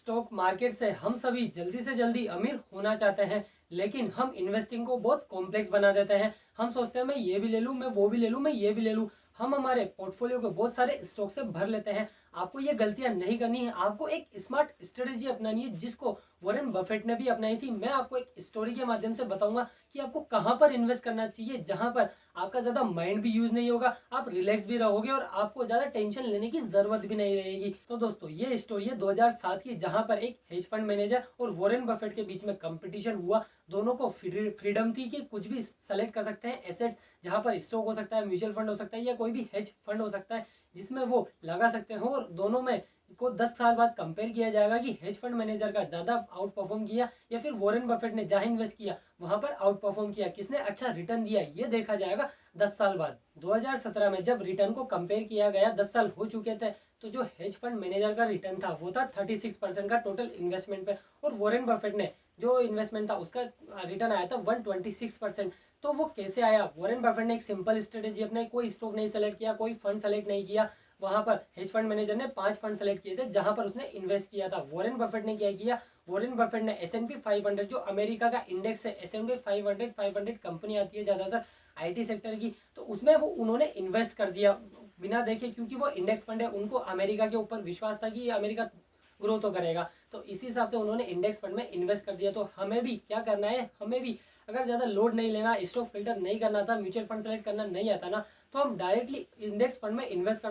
Stock market से हम सभी जल्दी से जल्दी अमीर होना चाहते हैं, लेकिन हम इन्वेस्टिंग को बहुत कॉम्प्लेक्स बना देते हैं। हम सोचते हैं मैं ये भी ले लूँ, मैं वो भी ले लूँ, मैं ये भी ले लूँ। हम हमारे पोर्टफोलियो को बहुत सारे स्टॉक से भर लेते हैं। आपको ये गलतियां नहीं करनी है। आपको एक स्मार्ट स्ट्रेटेजी अपनानी है, जिसको वॉरेन बफेट ने भी अपनाई थी। मैं आपको एक स्टोरी के माध्यम से बताऊंगा कि आपको कहां पर इन्वेस्ट करना चाहिए, जहां पर आपका ज्यादा माइंड भी यूज नहीं होगा, आप रिलैक्स भी रहोगे और आपको ज्यादा टेंशन लेने की जरूरत भी नहीं रहेगी। तो दोस्तों, ये स्टोरी है 2007 की, जहां पर एक हेज फंड मैनेजर और वॉरेन बफेट के बीच में कंपटीशन हुआ। दोनों को फ्रीडम थी कि कुछ भी सेलेक्ट कर सकते हैं एसेट्स, जहां पर स्टॉक हो सकता है, म्यूचुअल फंड हो सकता है, या कोई भी हेज फंड हो सकता है जिसमें वो लगा सकते हो। और दोनों में को 10 साल बाद कंपेयर किया जाएगा कि हेज फंड मैनेजर का ज्यादा आउट परफॉर्म किया या फिर वॉरेन बफेट ने जहां इन्वेस्ट किया वहां पर आउट परफॉर्म किया, किसने अच्छा रिटर्न दिया, ये देखा जाएगा 10 साल बाद। 2017 में जब रिटर्न को कंपेयर किया गया, 10 साल हो चुके थे, तो जो हेज फंड मैनेजर का रिटर्न था वो था 36% का टोटल इन्वेस्टमेंट पे, और वॉरेन बफेट ने जो इन्वेस्टमेंट था उसका रिटर्न आया था 126%। तो वो कैसे आया? वॉरेन बफेट ने एक सिंपल स्ट्रेटेजी अपनाई, कोई स्टॉक नहीं सेलेक्ट किया, कोई फंड सेलेक्ट नहीं किया। वहां पर हेज फंड मैनेजर ने 5 फंड सेलेक्ट किए थे जहां पर उसने इन्वेस्ट किया था। वॉरेन बफेट ने क्या किया? वॉरेन बफेट ने S&P 500, जो अमेरिका का इंडेक्स है, S&P 500 कंपनी आती है ज्यादातर IT सेक्टर की, तो उसमें वो उन्होंने इन्वेस्ट कर दिया बिना देखे, क्योंकि वो इंडेक्स फंड है, उनको अमेरिका के ऊपर विश्वास था कि अमेरिका ग्रो तो करेगा। तो इसी हिसाब से उन्होंने इंडेक्स फंड में इन्वेस्ट कर दिया। तो हमें भी क्या करना है? हमें भी अगर ज्यादा लोड नहीं लेना, स्टॉक फिल्टर नहीं करना था, म्यूचुअल फंड सेलेक्ट करना नहीं आता ना, तो हम डायरेक्टली इंडेक्स फंड में इन्वेस्ट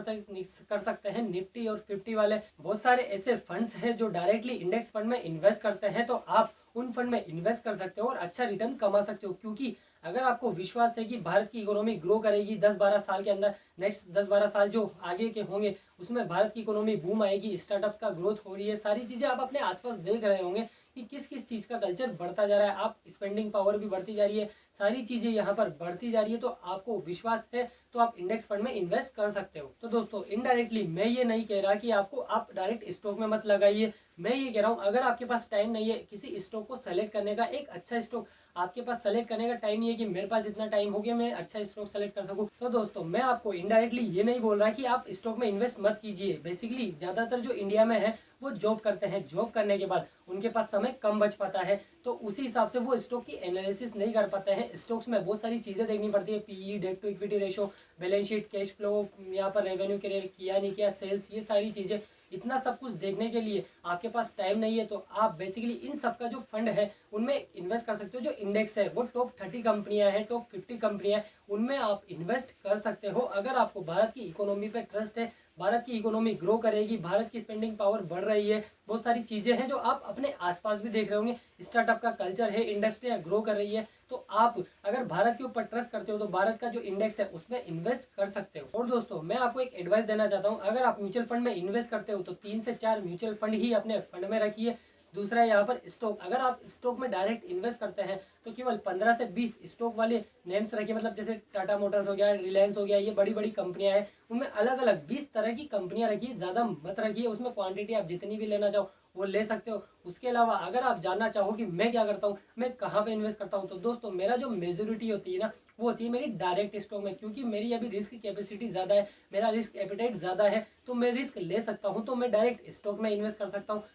कर सकते हैं। निफ्टी और 50 वाले बहुत सारे ऐसे फंड्स हैं जो डायरेक्टली इंडेक्स फंड में इन्वेस्ट करते हैं। तो आप उन फंड में इन्वेस्ट कर सकते हो और अच्छा रिटर्न कमा सकते हो, क्योंकि अगर आपको विश्वास है कि भारत की इकोनॉमी ग्रो करेगी 10-12 साल के अंदर, नेक्स्ट 10-12 साल जो आगे के होंगे उसमें भारत की इकोनॉमी बूम आएगी, स्टार्टअप्स का ग्रोथ हो रही है, सारी चीजें आप अपने आसपास देख रहे होंगे कि किस किस चीज का कल्चर बढ़ता जा रहा है, आप स्पेंडिंग पावर भी बढ़ती जा रही है, सारी चीजें यहाँ पर बढ़ती जा रही है। तो आपको विश्वास है तो आप इंडेक्स फंड में इन्वेस्ट कर सकते हो। तो दोस्तों, इनडायरेक्टली मैं ये नहीं कह रहा कि आपको आप डायरेक्ट स्टॉक में मत लगाइए। मैं ये कह रहा हूँ, अगर आपके पास टाइम नहीं है किसी स्टॉक को सेलेक्ट करने का, एक अच्छा स्टॉक आपके पास सेलेक्ट करने का टाइम नहीं है कि मेरे पास इतना टाइम हो गया मैं अच्छा स्टॉक सेलेक्ट कर सकूं, तो दोस्तों मैं आपको इनडायरेक्टली ये नहीं बोल रहा कि आप स्टॉक में इन्वेस्ट मत कीजिए। बेसिकली ज्यादातर जो इंडिया में है वो जॉब करते हैं, जॉब करने के बाद उनके पास समय कम बच पाता है, तो उसी हिसाब से वो स्टॉक की एनालिसिस नहीं कर पाते हैं। स्टॉक्स में बहुत सारी चीजें देखनी पड़ती है, PE, debt to equity ratio, balance sheet, cash flow, यहाँ पर रेवेन्यू किया नहीं किया, सेल्स, ये सारी चीजें, इतना सब कुछ देखने के लिए आपके पास टाइम नहीं है। तो आप बेसिकली इन सब का जो फंड है उनमें इन्वेस्ट कर सकते हो। जो इंडेक्स है वो टॉप 30 कंपनियां हैं, टॉप 50 कंपनियां हैं, उनमें आप इन्वेस्ट कर सकते हो। अगर आपको भारत की इकोनॉमी पे ट्रस्ट है, भारत की इकोनॉमी ग्रो करेगी, भारत की स्पेंडिंग पावर बढ़ रही है, बहुत सारी चीजें हैं जो आप अपने आसपास भी देख रहे होंगे, स्टार्टअप का कल्चर है, इंडस्ट्रियां ग्रो कर रही है, तो आप अगर भारत के ऊपर ट्रस्ट करते हो तो भारत का जो इंडेक्स है उसमें इन्वेस्ट कर सकते हो। और दोस्तों, मैं आपको एक एडवाइस देना चाहता हूँ, अगर आप म्यूचुअल फंड में इन्वेस्ट करते हो तो 3 से 4 म्यूचुअल फंड ही अपने फंड में रखिए। दूसरा है यहाँ पर स्टॉक, अगर आप स्टॉक में डायरेक्ट इन्वेस्ट करते हैं तो केवल 15 से 20 स्टॉक वाले नेम्स रखिए, मतलब जैसे टाटा मोटर्स हो गया, रिलायंस हो गया, ये बड़ी बड़ी कंपनियां हैं, उनमें अलग अलग 20 तरह की कंपनियां रखिए, ज्यादा मत रखिए। उसमें क्वांटिटी आप जितनी भी लेना चाहो वो ले सकते हो। उसके अलावा अगर आप जानना चाहो कि मैं क्या करता हूँ, मैं कहाँ पे इन्वेस्ट करता हूँ, तो दोस्तों मेरा जो मेजोरिटी होती है ना वो होती है मेरी डायरेक्ट स्टॉक में, क्योंकि मेरी अभी रिस्क कैपेसिटी ज्यादा है, मेरा रिस्क एपिटाइट ज्यादा है, तो मैं रिस्क ले सकता हूँ, तो मैं डायरेक्ट स्टॉक में इन्वेस्ट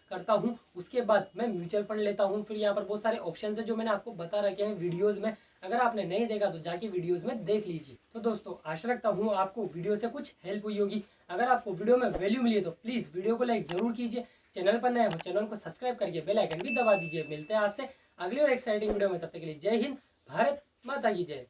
करता हूँ। उसके बाद मैं म्यूचुअल फंड लेता हूँ। फिर यहाँ पर बहुत सारे ऑप्शन है जो मैंने आपको बता रखे हैं वीडियोज में, अगर आपने नहीं देखा तो जाके वीडियोज में देख लीजिए। तो दोस्तों, आशा रखता हूँ आपको वीडियो से कुछ हेल्प हुई होगी। अगर आपको वीडियो में वैल्यू मिली है तो प्लीज वीडियो को लाइक जरूर कीजिए, चैनल पर नए हो चैनल को सब्सक्राइब करके बेल आइकन भी दबा दीजिए। मिलते हैं आपसे अगली और एक्साइटिंग वीडियो में, तब तक के लिए जय हिंद, भारत माता की जय।